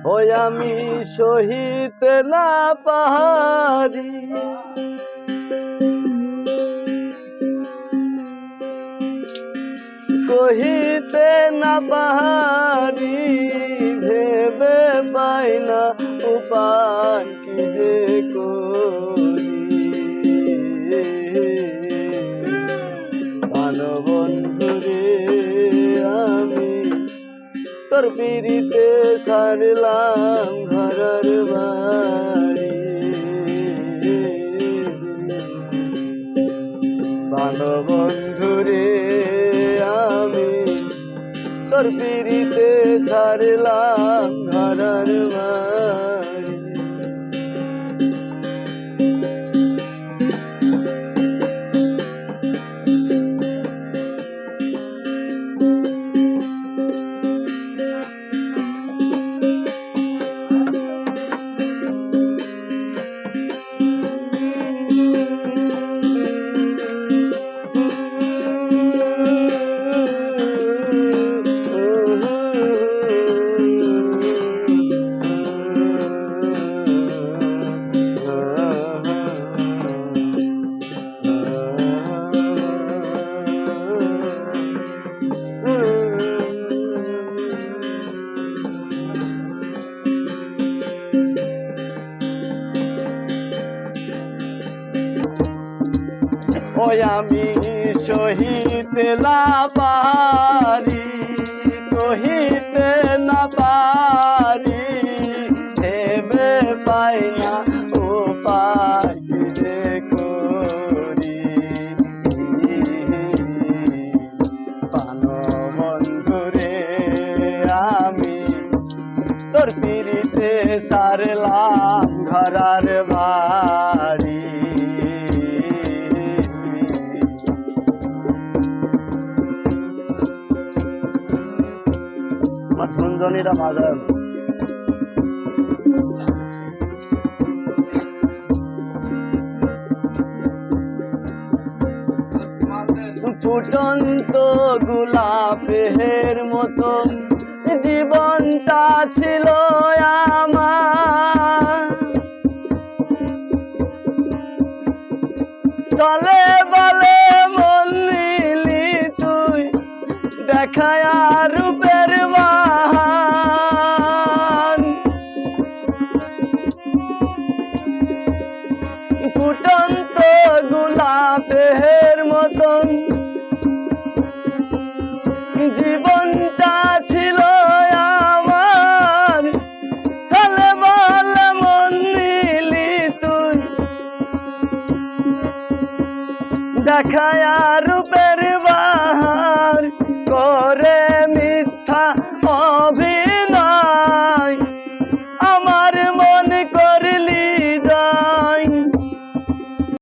ওই আমি সহিতে না পারি কহিতে না পারি ভেবে পাই না উপায় কি যে করি বন্ধুরে আমি তোর পিড়িতে ছাড়লাম ঘরের বাড়ি বন্ধুরে আমি তোর পিড়িতে ছাড়লাম ঘরের বাড়ি ওই আমি সহিতে না পারি কহিতে না পারি ভেবে পাই না উপায় যে করি বন্ধুরে আমি তোর পিড়িতে ছাড়লাম ঘরার বাড়ি কুঞ্জনীরা মাদার ফুটন্ত গোলাপের মতো জীবনটা ছিল আমার চলে বলে মন নিলি তুই দেখায় রূপের বাহান ফুটন্ত গোলাপের মতন জীবনটা ছিল আমার চলে বলে মন নিলি তুই দেখায়